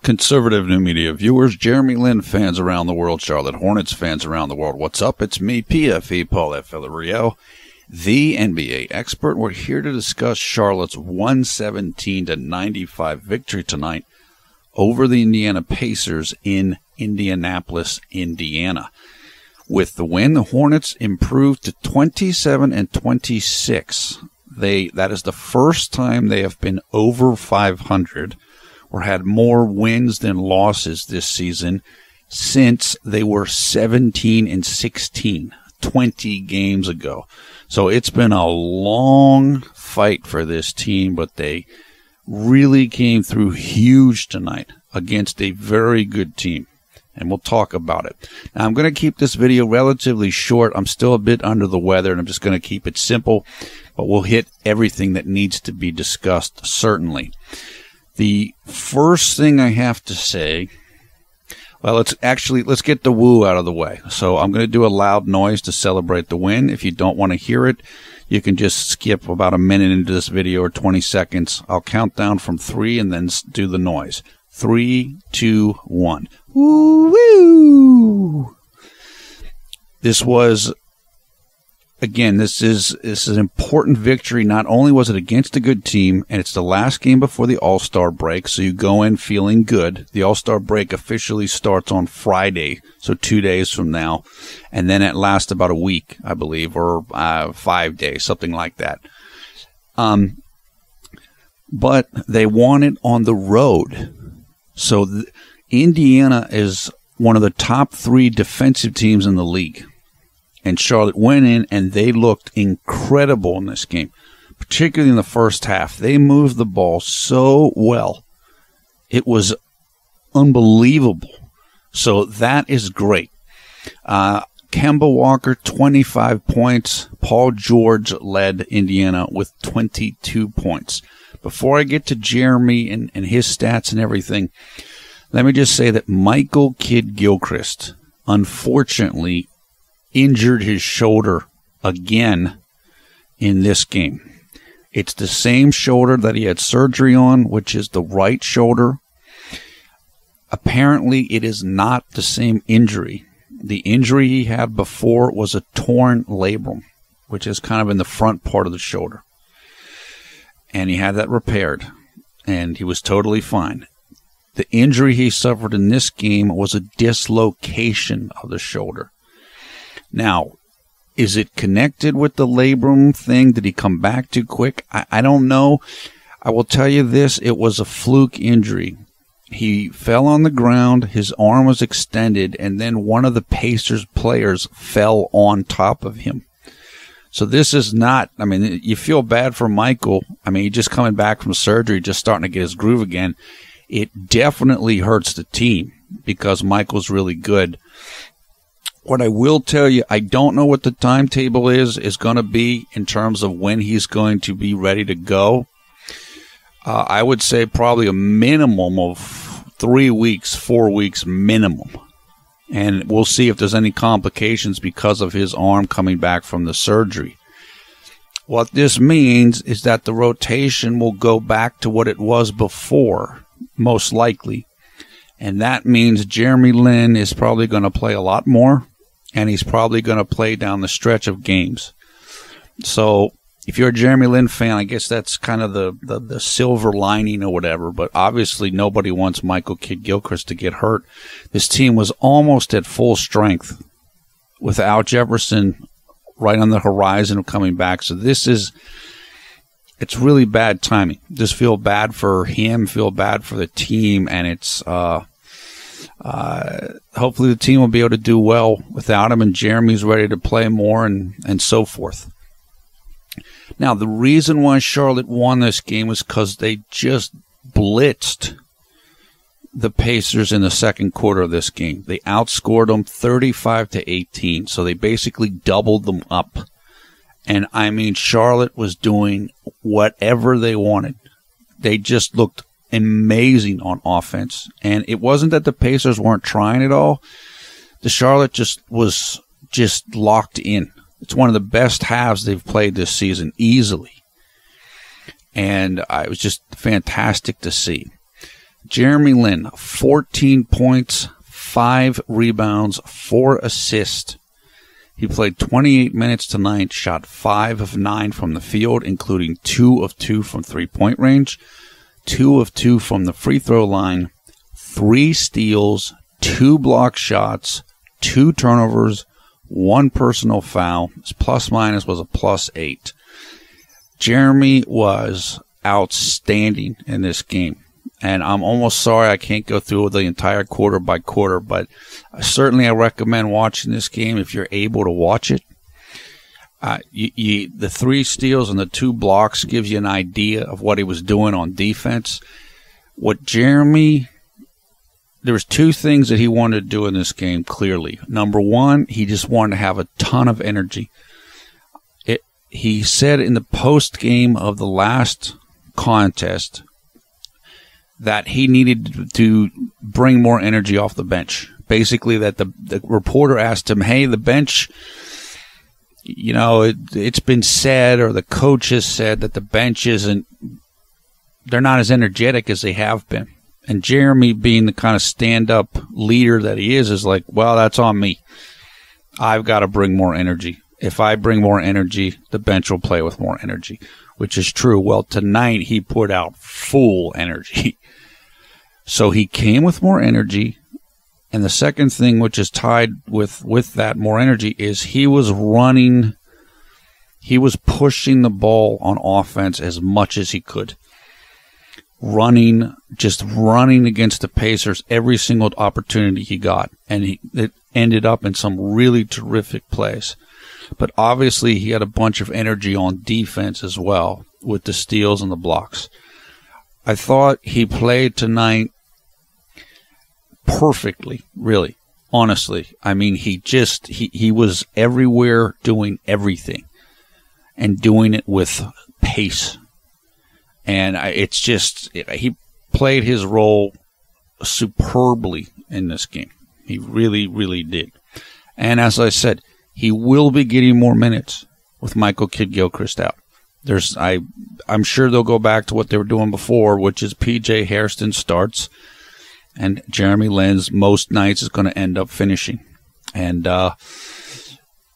Conservative New Media viewers, JLin fans around the world, Charlotte Hornets fans around the world, what's up? It's me, PFE, Paul F. Villarreal, the NBA expert. We're here to discuss Charlotte's 117-95 victory tonight over the Indiana Pacers in Indianapolis, Indiana. With the win, the Hornets improved to 27-26. That is the first time they have been over 500 or had more wins than losses this season since they were 17-16, 20 games ago. So it's been a long fight for this team, but they really came through huge tonight against a very good team. And we'll talk about it. Now, I'm going to keep this video relatively short. I'm still a bit under the weather, and I'm just going to keep it simple. But we'll hit everything that needs to be discussed, certainly. The first thing I have to say, well, let's get the woo out of the way. So I'm going to do a loud noise to celebrate the win. If you don't want to hear it, you can just skip about a minute into this video or 20 seconds. I'll count down from 3 and then do the noise. 3, 2, 1. Woo woo! This was, again, this is an important victory. Not only was it against a good team, and it's the last game before the All-Star break, so you go in feeling good. The All-Star break officially starts on Friday, so 2 days from now, and then it lasts about a week, I believe, or 5 days, something like that. But they won it on the road. So Indiana is one of the top 3 defensive teams in the league. And Charlotte went in and they looked incredible in this game, particularly in the first half. They moved the ball so well. It was unbelievable. So that is great. Kemba Walker, 25 points. Paul George led Indiana with 22 points. Before I get to Jeremy and his stats and everything, let me just say that Michael Kidd-Gilchrist, unfortunately, injured his shoulder again in this game. It's the same shoulder that he had surgery on, which is the right shoulder. Apparently, it is not the same injury. The injury he had before was a torn labrum, which is kind of in the front part of the shoulder. And he had that repaired, and he was totally fine. The injury he suffered in this game was a dislocation of the shoulder. Now, is it connected with the labrum thing? Did he come back too quick? I don't know. I will tell you this, it was a fluke injury. He fell on the ground, his arm was extended, and then one of the Pacers players fell on top of him. So this is not, I mean, you feel bad for Michael. I mean, he's just coming back from surgery, just starting to get his groove again. It definitely hurts the team because Michael's really good. What I will tell you, I don't know what the timetable is going to be in terms of when he's going to be ready to go. I would say probably a minimum of 3 weeks, 4 weeks minimum. And we'll see if there's any complications because of his arm coming back from the surgery. What this means is that the rotation will go back to what it was before, most likely. And that means JLin is probably going to play a lot more, and he's probably going to play down the stretch of games. So if you're a JLin fan, I guess that's kind of the silver lining or whatever. But obviously nobody wants Michael Kidd-Gilchrist to get hurt. This team was almost at full strength without Jefferson right on the horizon of coming back. So it's really bad timing. Just feel bad for him, feel bad for the team, and it's hopefully the team will be able to do well without him, and Jeremy's ready to play more and so forth. Now, the reason why Charlotte won this game was because they just blitzed the Pacers in the second quarter of this game. They outscored them 35-18, so they basically doubled them up. And, I mean, Charlotte was doing whatever they wanted. They just looked amazing on offense. And it wasn't that the Pacers weren't trying at all. The Charlotte just was just locked in. It's one of the best halves they've played this season, easily. And it was just fantastic to see. JLin, 14 points, 5 rebounds, 4 assists. He played 28 minutes tonight, shot 5 of 9 from the field, including 2 of 2 from three-point range, 2 of 2 from the free throw line, 3 steals, 2 block shots, 2 turnovers, 1 personal foul. His plus-minus was a +8. Jeremy was outstanding in this game. And I'm almost sorry I can't go through the entire quarter by quarter, but certainly I recommend watching this game if you're able to watch it. The 3 steals and the 2 blocks gives you an idea of what he was doing on defense. There was 2 things that he wanted to do in this game, clearly. Number 1, he just wanted to have a ton of energy. He said in the post game of the last contest that he needed to bring more energy off the bench. Basically, that the reporter asked him, hey, the bench, you know, it's been said, or the coach has said, that the bench they're not as energetic as they have been. And Jeremy, being the kind of stand-up leader that he is like, well, that's on me. I've got to bring more energy. If I bring more energy, the bench will play with more energy, which is true. Well, tonight he put out full energy. So he came with more energy. And the second thing, which is tied with that more energy, is he was pushing the ball on offense as much as he could. Running against the Pacers every single opportunity he got. And it ended up in some really terrific plays. But obviously he had a bunch of energy on defense as well with the steals and the blocks. I thought he played tonight perfectly, really, honestly. I mean, he was everywhere doing everything and doing it with pace. And he played his role superbly in this game. He really, really did. And as I said, he will be getting more minutes with Michael Kidd-Gilchrist out. I'm sure they'll go back to what they were doing before, which is P.J. Hairston starts, and JLin's most nights is going to end up finishing. And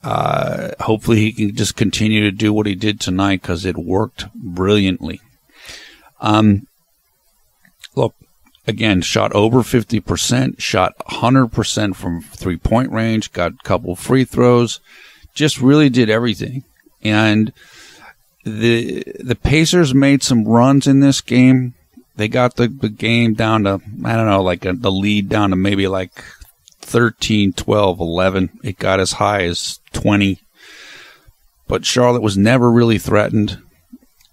hopefully he can just continue to do what he did tonight, because it worked brilliantly. Look, again, shot over 50%, shot 100% from three-point range, got a couple free throws, just really did everything. And the Pacers made some runs in this game. They got the game down to, I don't know, the lead down to maybe 13, 12, 11. It got as high as 20. But Charlotte was never really threatened.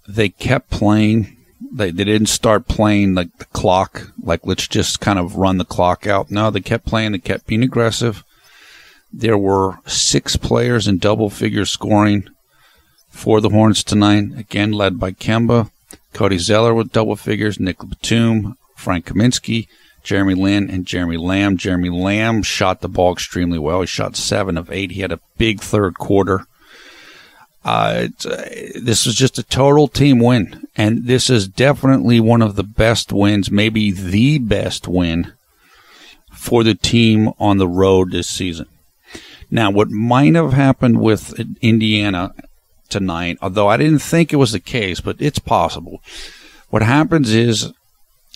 They kept playing. They didn't start playing the clock, let's just kind of run the clock out. No, they kept playing. They kept being aggressive. There were 6 players in double-figure scoring for the Hornets tonight, again led by Kemba, Cody Zeller with double figures, Nick Batum, Frank Kaminsky, JLin, and Jeremy Lamb. Jeremy Lamb shot the ball extremely well. He shot 7 of 8. He had a big third quarter. This was just a total team win, and this is definitely one of the best wins, maybe the best win for the team on the road this season. Now, what might have happened with Indiana tonight, although I didn't think it was the case, but it's possible. What happens is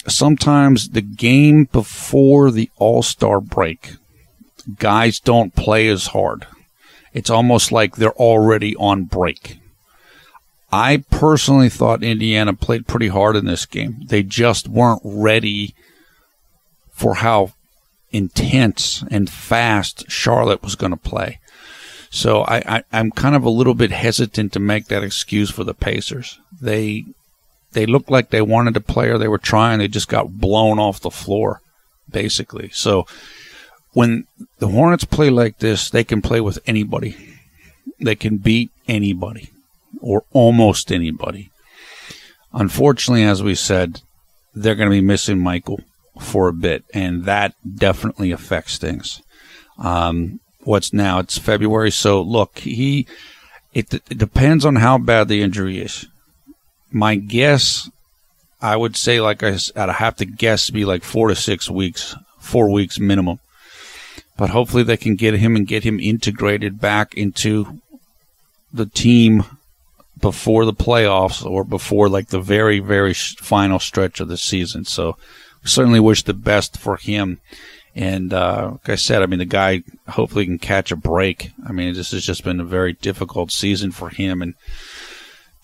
sometimes the game before the All-Star break, guys don't play as hard. It's almost like they're already on break. I personally thought Indiana played pretty hard in this game. They just weren't ready for how intense and fast Charlotte was going to play. So I'm kind of a little bit hesitant to make that excuse for the Pacers. They looked like they wanted to play, or they were trying. They just got blown off the floor, basically. So when the Hornets play like this, they can play with anybody. They can beat anybody, or almost anybody. Unfortunately, as we said, they're going to be missing Michael for a bit, and that definitely affects things. What's now? It's February, so look, it depends on how bad the injury is. My guess, I would say, like I'd have to guess, be like 4 to 6 weeks, 4 weeks minimum. But hopefully they can get him integrated back into the team before the playoffs or before like the very, very final stretch of the season. So we certainly wish the best for him. And like I said, I mean, the guy hopefully can catch a break. I mean, this has just been a very difficult season for him, and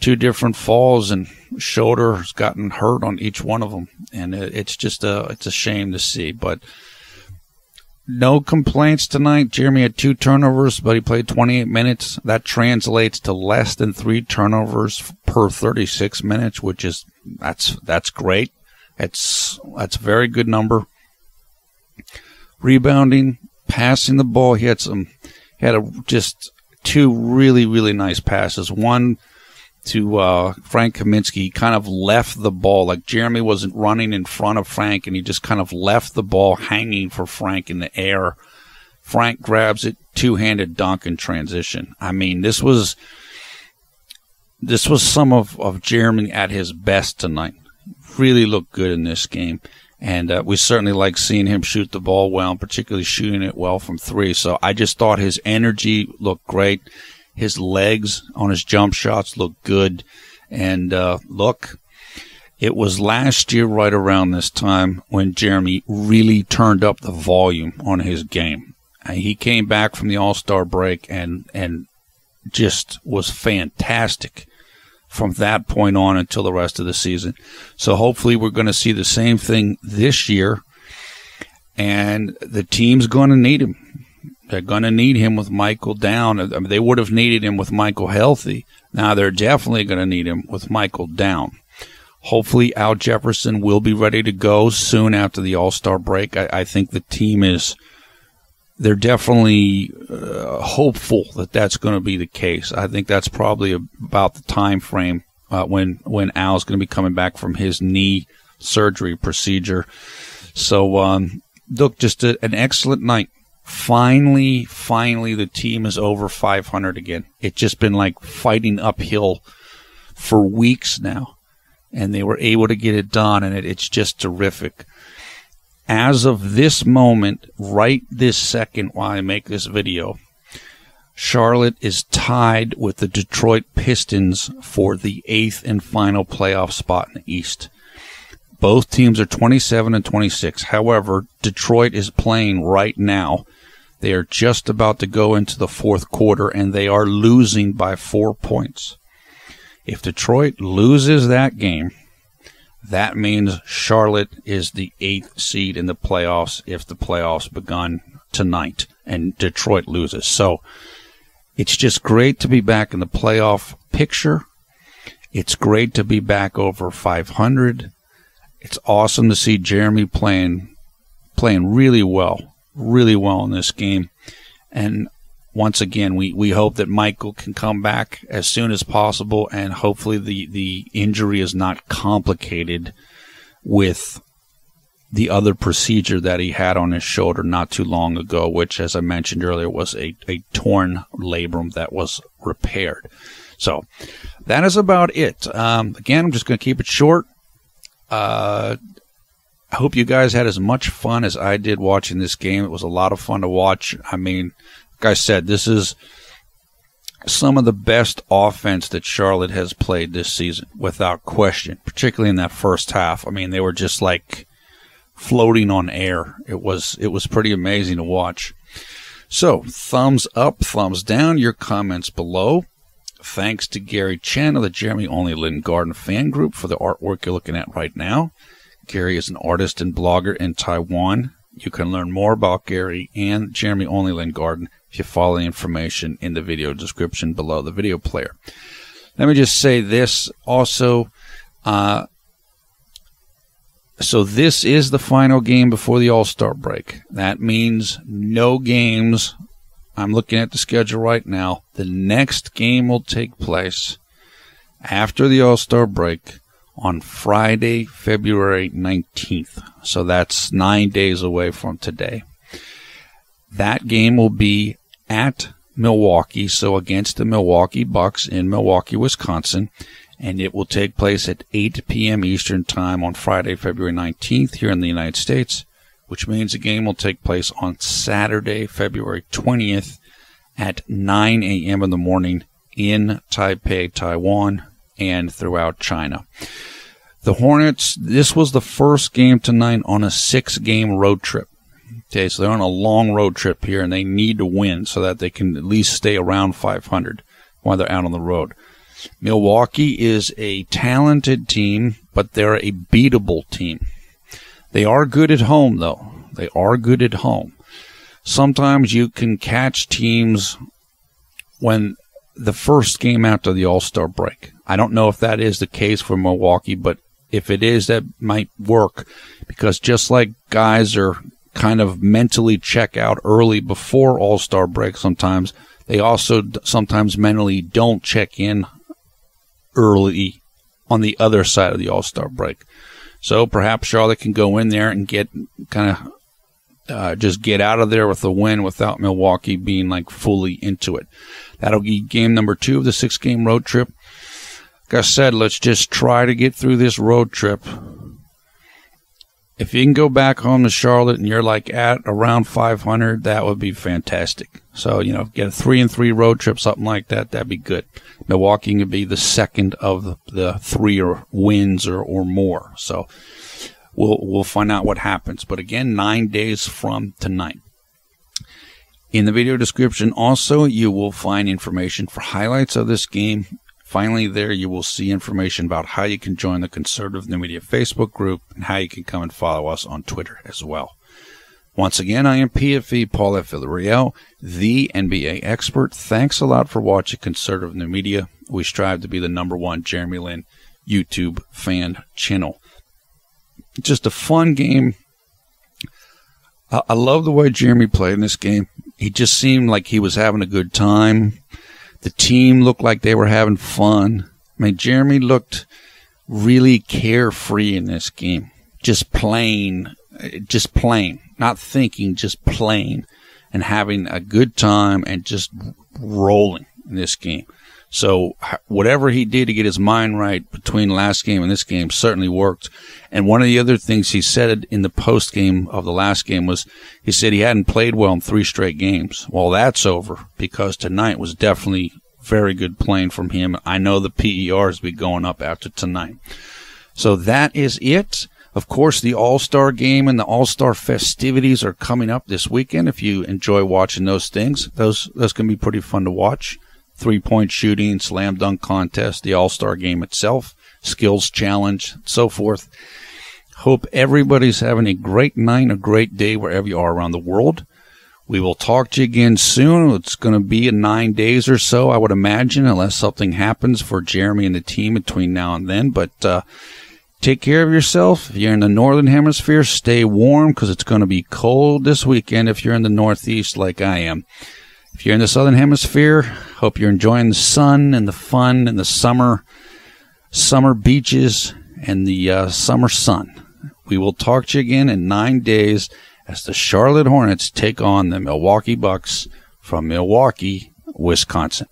2 different falls, and shoulder has gotten hurt on each one of them. And it's just it's a shame to see. But no complaints tonight. Jeremy had 2 turnovers, but he played 28 minutes. That translates to less than 3 turnovers per 36 minutes, which is that's great. That's a very good number. Rebounding, passing the ball, he had just 2 really, really nice passes. One to Frank Kaminsky. He kind of left the ball, like Jeremy wasn't running in front of Frank, and he just kind of left the ball hanging for Frank in the air. Frank grabs it, 2-handed dunk in transition. I mean, this was some of Jeremy at his best tonight. Really looked good in this game. And we certainly like seeing him shoot the ball well, and particularly shooting it well from 3. So I just thought his energy looked great. His legs on his jump shots looked good. And look, it was last year right around this time when Jeremy really turned up the volume on his game. And he came back from the All-Star break and just was fantastic from that point on until the rest of the season. So hopefully we're going to see the same thing this year, and the team's going to need him. They're going to need him with Michael down. I mean, they would have needed him with Michael healthy. Now they're definitely going to need him with Michael down. Hopefully Al Jefferson will be ready to go soon after the All-Star break. I think the team they're definitely hopeful that that's going to be the case. I think that's probably about the time frame when Al's going to be coming back from his knee surgery procedure. So, look, just an excellent night. Finally, the team is over 500 again. It's just been like fighting uphill for weeks now, and they were able to get it done, and it's just terrific. As of this moment, right this second while I make this video, Charlotte is tied with the Detroit Pistons for the 8th and final playoff spot in the East. Both teams are 27 and 26. However, Detroit is playing right now. They are just about to go into the 4th quarter, and they are losing by 4 points. If Detroit loses that game, that means Charlotte is the 8th seed in the playoffs if the playoffs begun tonight and Detroit loses. So it's just great to be back in the playoff picture. It's great to be back over 500. It's awesome to see Jeremy playing really well in this game. And once again, we hope that Michael can come back as soon as possible, and hopefully the injury is not complicated with the other procedure that he had on his shoulder not too long ago, which, as I mentioned earlier, was a torn labrum that was repaired. So that is about it. Again, I'm just going to keep it short. I hope you guys had as much fun as I did watching this game. It was a lot of fun to watch. I mean, like I said, this is some of the best offense that Charlotte has played this season, without question, particularly in that first half. I mean, they were just like floating on air. It was pretty amazing to watch. So, thumbs up, thumbs down, your comments below. Thanks to Gary Chen of the Jeremy Only Lin Garden fan group for the artwork you're looking at right now. Gary is an artist and blogger in Taiwan. You can learn more about Gary and Jeremy Only Lin Garden if you follow the information in the video description below the video player. Let me just say this also. So this is the final game before the All-Star break. That means no games. I'm looking at the schedule right now. The next game will take place after the All-Star break on Friday, February 19th. So that's 9 days away from today. That game will be at Milwaukee, so against the Milwaukee Bucks in Milwaukee, Wisconsin. and it will take place at 8 p.m. Eastern Time on Friday, February 19th here in the United States, which means the game will take place on Saturday, February 20th at 9 a.m. in the morning in Taipei, Taiwan, and throughout China. The Hornets, this was the first game tonight on a 6-game road trip. Okay, so they're on a long road trip here, and they need to win so that they can at least stay around 500 while they're out on the road. Milwaukee is a talented team, but they're a beatable team. They are good at home, though. They are good at home. Sometimes you can catch teams when the first game after the All-Star break. I don't know if that is the case for Milwaukee, but if it is, that might work, because just like guys are kind of mentally check out early before All-Star break sometimes, they also sometimes mentally don't check in early on the other side of the All-Star break. So perhaps Charlotte can go in there and get kind of just get out of there with a win without Milwaukee being like fully into it. That'll be game number 2 of the 6-game road trip. Like I said, let's just try to get through this road trip. If you can go back home to Charlotte and you're like at around 500, that would be fantastic. So, you know, get a 3-3 road trip, something like that, that'd be good. Milwaukee can be the second of the 3 wins or more. So we'll find out what happens. But again, 9 days from tonight. In the video description also, you will find information for highlights of this game. Finally, there you will see information about how you can join the Conservative New Media Facebook group and how you can come and follow us on Twitter as well. Once again, I am PFE Paul F. Villarreal, the NBA expert. Thanks a lot for watching Conservative New Media. We strive to be the #1 JLin YouTube fan channel. Just a fun game. I love the way Jeremy played in this game. He just seemed like he was having a good time. The team looked like they were having fun. I mean, Jeremy looked really carefree in this game. Just playing, not thinking, just playing and having a good time and just rolling in this game. So whatever he did to get his mind right between last game and this game certainly worked. And one of the other things he said in the post game of the last game was he said he hadn't played well in 3 straight games. Well, that's over, because tonight was definitely very good playing from him. I know the PERs will be going up after tonight. So that is it. Of course, the All-Star game and the All-Star festivities are coming up this weekend. If you enjoy watching those things, those can be pretty fun to watch. 3-point shooting, slam dunk contest, the All-Star game itself, skills challenge, so forth. Hope everybody's having a great night, a great day wherever you are around the world. We will talk to you again soon. It's going to be in 9 days or so, I would imagine, unless something happens for Jeremy and the team between now and then. But take care of yourself. If you're in the Northern Hemisphere, stay warm, because it's going to be cold this weekend if you're in the Northeast like I am. If you're in the Southern Hemisphere, hope you're enjoying the sun and the fun and the summer beaches and the summer sun. We will talk to you again in 9 days as the Charlotte Hornets take on the Milwaukee Bucks from Milwaukee, Wisconsin.